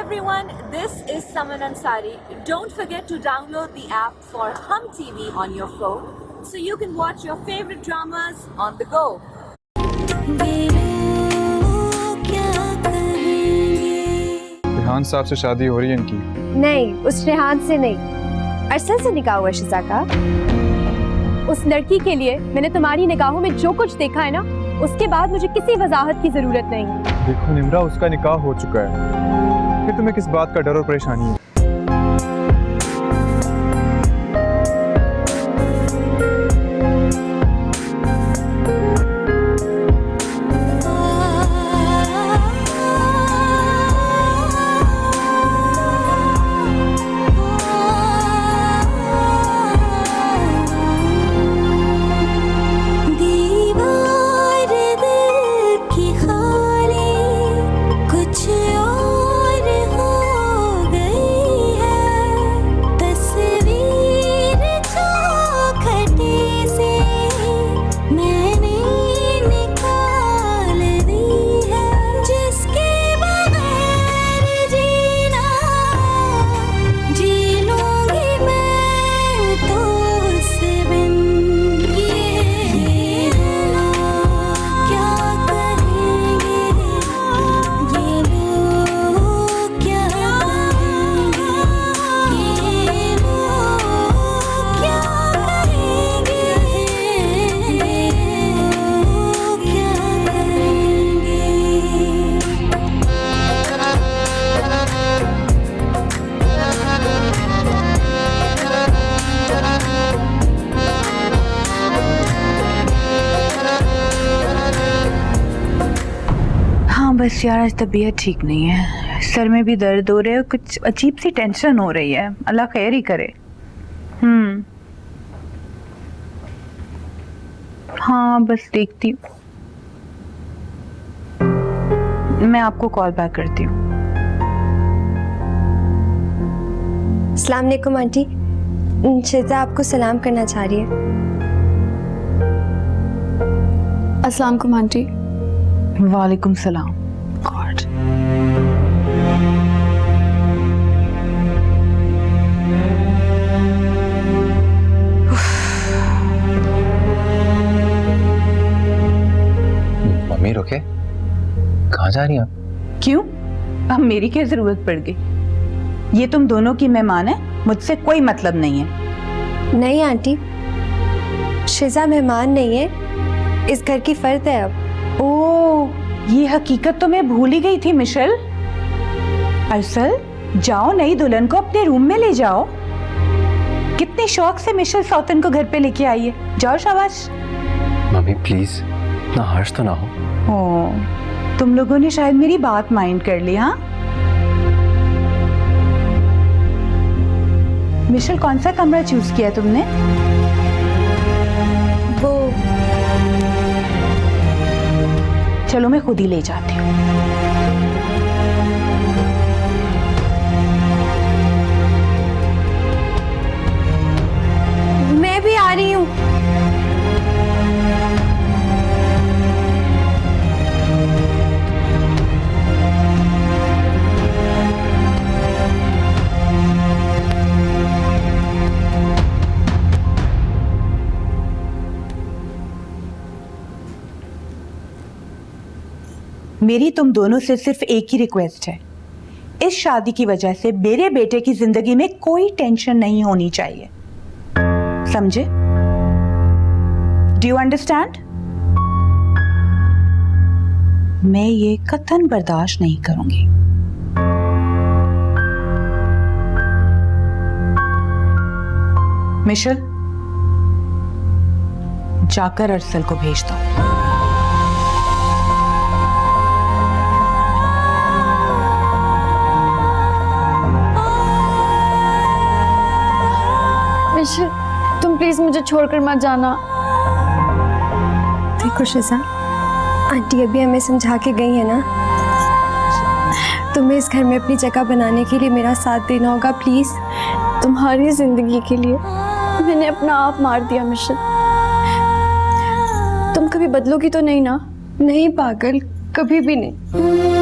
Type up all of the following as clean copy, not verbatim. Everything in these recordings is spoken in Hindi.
everyone, this is Saman Ansari. Don't forget to download the app for Hum TV on your phone so you can watch your favorite dramas on the go. Rehan साहब से शादी हो रही है इनकी? नहीं, उस रेहान से नहीं, अरसल से निकाह हुआ शिजा का। उस लड़की के लिए मैंने तुम्हारी निगाहों में जो कुछ देखा है ना, उसके बाद मुझे किसी वजाहत की जरूरत नहीं। देखो निम्रा, उसका निकाह हो चुका है, फिर तुम्हें किस बात का डर और परेशानी है? बस यार, आज तबीयत ठीक नहीं है, सर में भी दर्द हो रहा है, कुछ अजीब सी टेंशन हो रही है। अल्लाह खैर ही करे। हाँ बस देखती हूँ, मैं आपको कॉल बैक करती हूँ। अस्सलाम वालेकुम आंटी, शिजा आपको सलाम करना चाह रही है। अस्सलाम वालेकुम आंटी। वालेकुम सलाम। गॉड, मम्मी रुके, कहाँ जा रही हैं आप? क्यों? अब मेरी क्या जरूरत पड़ गई? ये तुम दोनों की मेहमान है, मुझसे कोई मतलब नहीं है। नहीं आंटी, शिजा मेहमान नहीं है, इस घर की फर्द है अब। ओह, ये हकीकत तो मैं भूल ही गई थी मिशेल। अरसल, जाओ नई दुल्हन को अपने रूम में ले जाओ। कितने शौक से मिशेल सौतन को घर पे लेके आई है। जाओ, शाबाश। मम्मी प्लीज, इतना हर्ष तो ना हो। ओह, तुम लोगों ने शायद मेरी बात माइंड कर ली। हाँ मिशेल, कौन सा कमरा चूज किया तुमने? वो चलो मैं खुद ही ले जाती हूँ। मैं भी आ रही हूँ। मेरी तुम दोनों से सिर्फ एक ही रिक्वेस्ट है, इस शादी की वजह से मेरे बेटे की जिंदगी में कोई टेंशन नहीं होनी चाहिए, समझे? Do you understand? मैं ये कतई बर्दाश्त नहीं करूंगी। मिशेल, जाकर अरसल को भेज दो। तुम प्लीज मुझे छोड़कर मत जाना। देखो शिजा, आंटी अभी हमें समझा के गई है ना, तुम्हें इस घर में अपनी जगह बनाने के लिए मेरा साथ देना होगा प्लीज। तुम्हारी जिंदगी के लिए मैंने अपना आप मार दिया मिशेल, तुम कभी बदलोगी तो नहीं ना? नहीं पागल, कभी भी नहीं।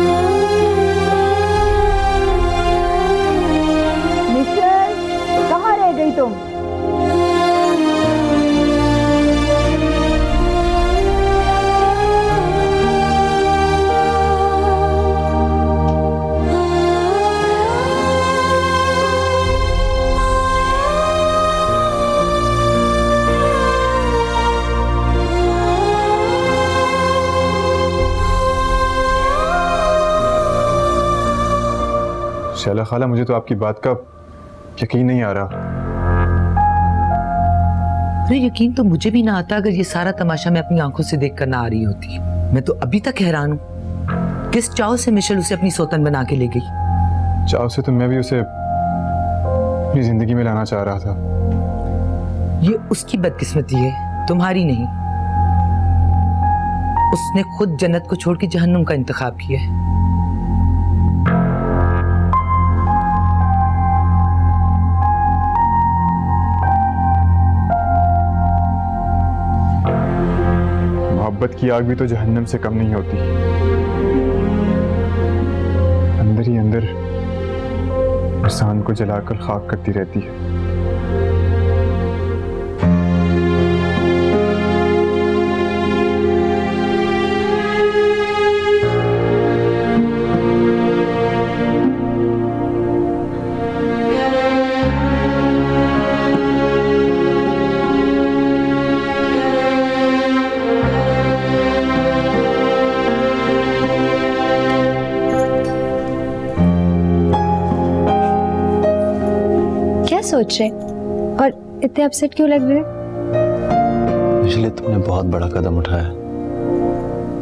शैला खाला, मुझे तो आपकी बात का यकीन नहीं आ रहा। अरे यकीन तो मुझे भी ना आता अगर ये सारा तमाशा मैं अपनी आंखों से देखकर ना आ रही होती। मैं तो अभी तक हैरान हूँ किस चाव से मिशेल उसे अपनी सौतन बना के ले गई। चाव से तो मैं भी उसे अपनी जिंदगी में लाना चाह रहा था। ये उसकी बदकिस्मती है, तुम्हारी नहीं। उसने खुद जन्नत को छोड़ के जहन्नुम का इंतखाब किया है। मोहब्बत की आग भी तो जहन्नम से कम नहीं होती, अंदर ही अंदर इंसान को जलाकर खाक करती रहती है। सोच रहे और इतने अपसेट क्यों लग रहे हैं? इसलिए तुमने बहुत बड़ा कदम उठाया,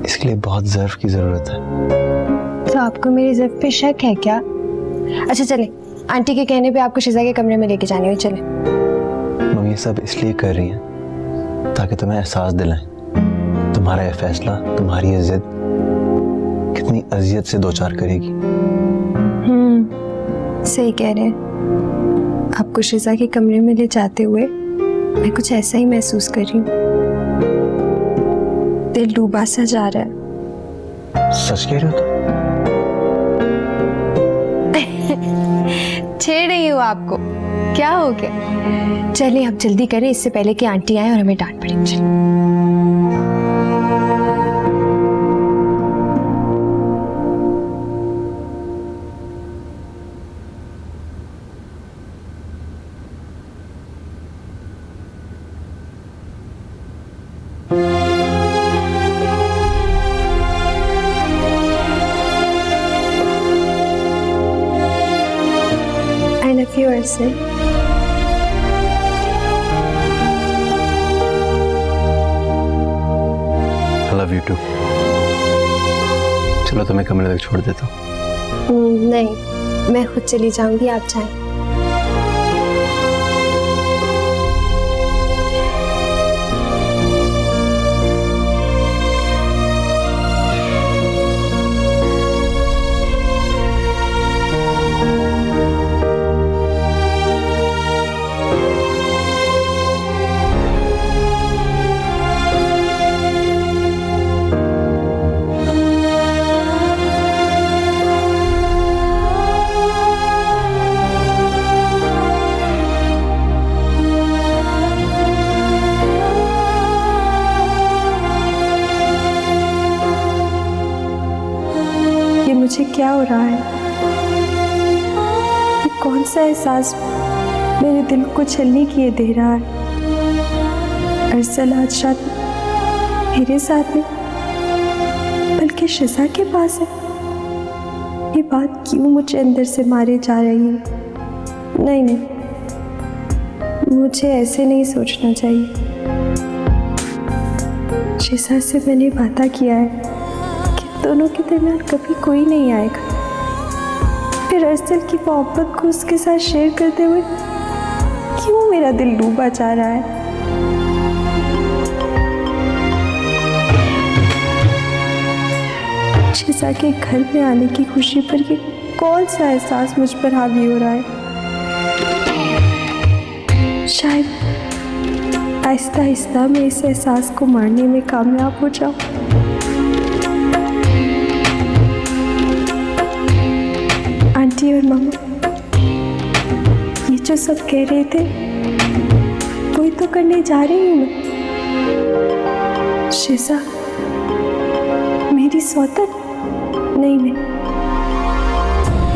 इसके लिए बहुत ज़र्फ की जरूरत है। तो आपको मेरी ज़र्फ पे शक है क्या? अच्छा चले, आंटी के कहने पे आपको शिजा के कमरे में लेके जानी हो, चले। मम्मी ये सब इसलिए कर रही हैं ताकि तुम्हें एहसास दिलाएं तुम्हारा ये फैसला, तुम्हारी ये जिद कितनी अजियत से दो चार करेगी। सही कह रहे हैं। आपको शिजा के कमरे में ले जाते हुए मैं कुछ ऐसा ही महसूस कर रही हूँ। दिल डूबा सा जा रहा है। सच कह रहे हो तो? छेड़ रही हूँ आपको, क्या हो गया? चलिए आप जल्दी करें इससे पहले कि आंटी आए और हमें डांट पड़े। चलिए। I love you, Arsil. I love you too. चलो तुम्हें कमरे तक छोड़ देता हूँ। नहीं, मैं खुद चली जाऊंगी, आप जाएं। मुझे क्या हो रहा है? ये कौन सा एहसास मेरे दिल को छलनी किए दे रहा है? अरसल आज रात मेरे साथ नहीं बल्कि शिजा के पास है। ये बात क्यों मुझे अंदर से मारे जा रही है? नहीं नहीं, मुझे ऐसे नहीं सोचना चाहिए। शिजा से मैंने वादा किया है दोनों के दरमियान कभी कोई नहीं आएगा। फिर अरसल की मोहब्बत को उसके साथ शेयर करते हुए क्यों मेरा दिल डूबा जा रहा है? शिजा के घर में आने की खुशी पर ये कौन सा एहसास मुझ पर हावी हो रहा है? शायद आहिस्ता आहिस्ता मैं इस एहसास को मारने में कामयाब हो जाऊं। आंटी और मामा ये जो सब कह रहे थे वही तो करने जा रही हूँ मैं। शिजा मेरी सौतन? नहीं नहीं,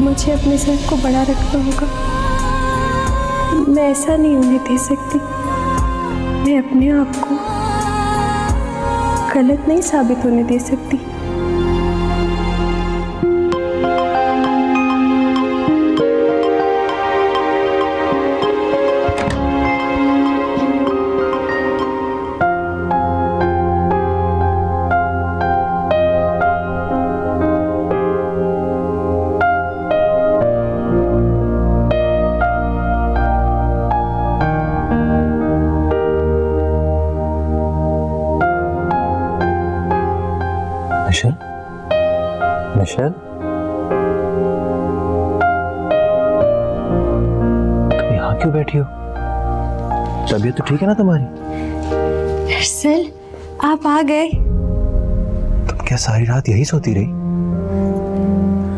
मुझे अपने सर को बड़ा रखना होगा। मैं ऐसा नहीं उन्हें दे सकती। मैं अपने आप को गलत नहीं साबित होने दे सकती। मिशेल, तुम यहाँ क्यों बैठी हो? तबीयत तो ठीक है ना तुम्हारी? अरसल, आप आ गए? तुम क्या सारी रात यही सोती रही?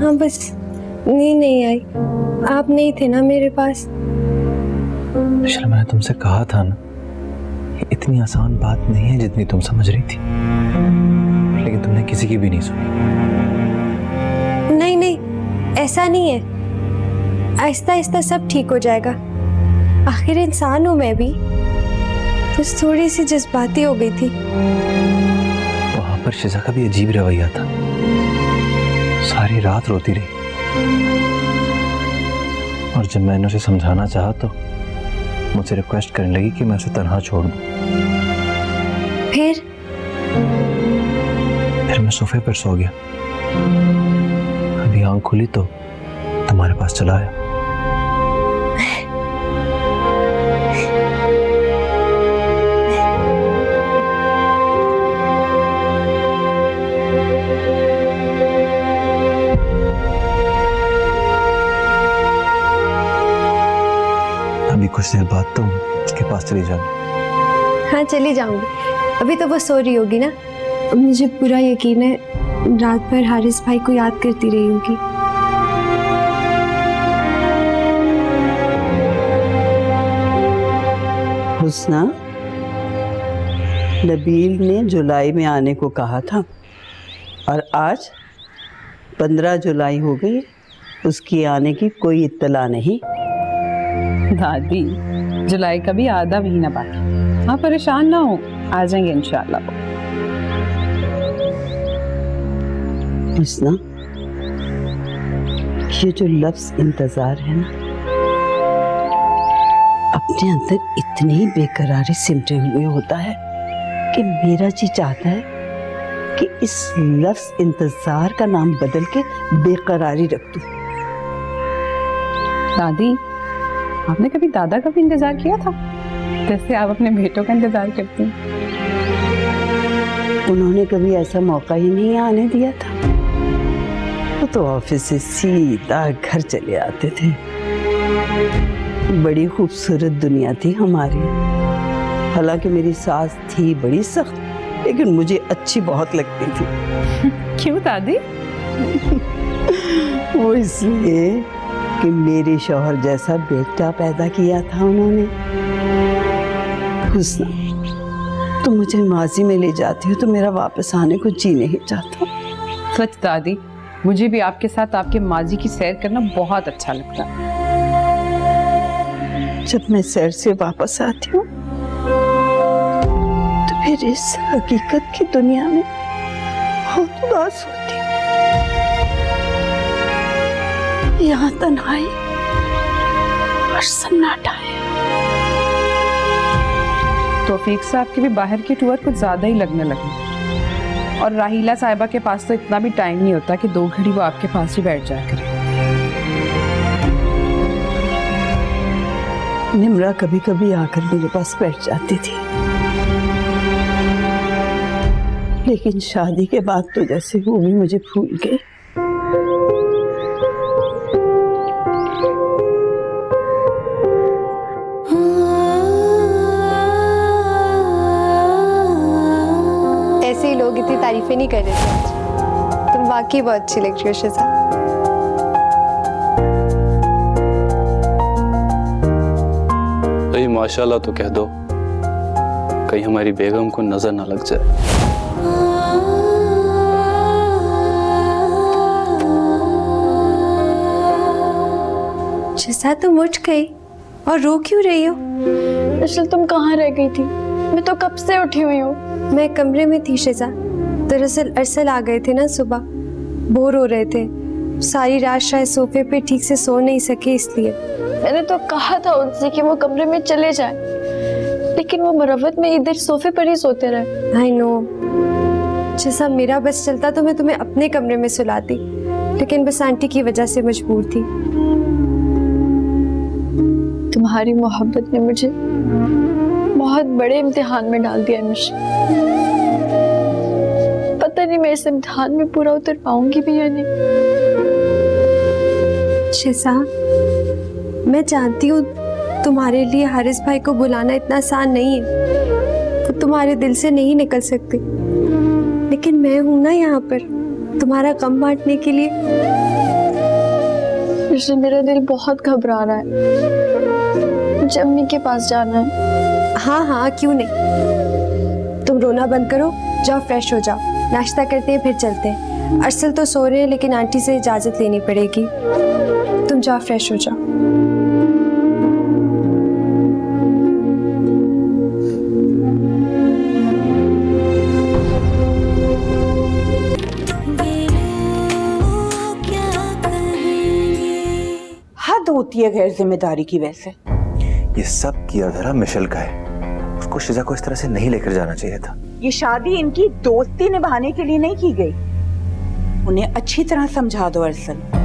हाँ, बस नींद नहीं आई। आप नहीं थे ना मेरे पास। मिशेल, मैंने तुमसे कहा था ना, ये इतनी आसान बात नहीं है जितनी तुम समझ रही थी, लेकिन तुमने किसी की भी नहीं सुनी। नहीं नहीं, ऐसा नहीं है। आहिस्ता आहिस्ता सब ठीक हो जाएगा। आखिर इंसान हूँ मैं भी। बस थोड़ी सी जज्बाती हो गई थी। वहां पर शिजा का भी अजीब रवैया था, सारी रात रोती रही, और जब मैंने उसे समझाना चाहा तो मुझसे रिक्वेस्ट करने लगी कि मैं उसे तन्हा छोड़ दूं। फिर मैं सोफे पर सो गया। अभी आंख खुली तो तुम्हारे पास चला आया। अभी कुछ देर बाद तुम उसके पास चली जाना। हाँ, चली जाऊंगी। अभी तो वो सो रही होगी ना। मुझे पूरा यकीन है रात भर हारिस भाई को याद करती रही होगी। हुस्ना, नबील ने जुलाई में आने को कहा था और आज 15 जुलाई हो गई, उसकी आने की कोई इत्तला नहीं। दादी, जुलाई का भी आधा महीना बाकी। आप परेशान ना हो, आ जाएंगे इंशाल्लाह। हुस्ना, ये जो लफ्ज इंतजार है ना, अपने अंदर इतनी बेकरारी सिमटे हुए होता है कि मेरा जी चाहता है कि इस लफ्ज इंतजार का नाम बदल के बेकरारी रख दूं। दादी, आपने कभी दादा का भी इंतजार किया था जैसे आप अपने बेटों का इंतजार करती हैं? उन्होंने कभी ऐसा मौका ही नहीं आने दिया था। वो तो ऑफिस से सीधा घर चले आते थे। बड़ी खूबसूरत दुनिया थी हमारी। हालांकि मेरी सास थी बड़ी सख्त, लेकिन मुझे अच्छी बहुत लगती थी। क्यों दादी? वो इसलिए कि मेरे शौहर जैसा बेटा पैदा किया था उन्होंने। हुस्ना, तुम मुझे माजी में ले जाती हो तो मेरा वापस आने को जी नहीं चाहता। सच दादी, मुझे भी आपके साथ आपके माजी की सैर करना बहुत अच्छा लगता है। जब मैं सैर से वापस आती हूँ तो फिर इस हकीकत की दुनिया में बहुत उदास होती हूँ। यहाँ तन्हाई और सन्नाटा है। तौफीक साहब के भी बाहर के टूर कुछ ज्यादा ही लगने लगे, और राहीला साहिबा के पास तो इतना भी टाइम नहीं होता कि 2 घड़ी वो आपके पास ही बैठ जाया करे। निम्रा कभी कभी आकर मेरे पास बैठ जाती थी, लेकिन शादी के बाद तो जैसे वो भी मुझे भूल गई। ऐसे ही लोग इतनी तारीफें नहीं कर रहे थे आज। तुम वाकई बहुत अच्छी लग रही हो शिजा। भाई माशाल्लाह तो कह दो, कहीं हमारी बेगम को नजर ना लग जाए। शिजा, तुम उठ गई और रो क्यों रही हो? असल तुम कहाँ रह गई थी? मैं तो कब से उठी हुई हूँ। मैं कमरे में थी शिजा। दरअसल अरसल आ गए थे ना सुबह, बोर हो रहे थे। सारी रात शायद सोफे पे ठीक से सो नहीं सके, इसलिए। मैंने तो कहा था उनसे कि वो कमरे में चले जाएं, लेकिन वो मरवत में इधर सोफे पर ही सोते रहे। I know. जैसा मेरा बस चलता तो मैं तुम्हें अपने कमरे में सुलाती, लेकिन बस आंटी की वजह से मजबूर थी। तुम्हारी मोहब्बत ने मुझे बहुत बड़े इम्तिहान में डाल दिया मिश। पता नहीं मैं मैं इस इम्तिहान में पूरा उतर पाऊंगी भी या नहीं। शिजा, मैं जानती हूँ तुम्हारे लिए हारिस भाई को बुलाना इतना आसान नहीं है, वो तुम्हारे दिल से नहीं निकल सकते, लेकिन मैं हूं ना यहाँ पर तुम्हारा गम बांटने के लिए। मिशेल, मेरा दिल बहुत घबरा रहा है, मुझे अम्मी के पास जाना है। हाँ हाँ, क्यों नहीं, तुम रोना बंद करो, जाओ फ्रेश हो जाओ, नाश्ता करते हैं फिर चलते हैं। अरसल तो सो रहे हैं लेकिन आंटी से इजाज़त लेनी पड़ेगी, तुम जाओ फ्रेश हो जाओ। हद होती है गैर जिम्मेदारी की। वैसे ये सब किया धरा मिशेल का है, उसको शिजा को इस तरह से नहीं लेकर जाना चाहिए था। ये शादी इनकी दोस्ती निभाने के लिए नहीं की गई, उन्हें अच्छी तरह समझा दो अरसल।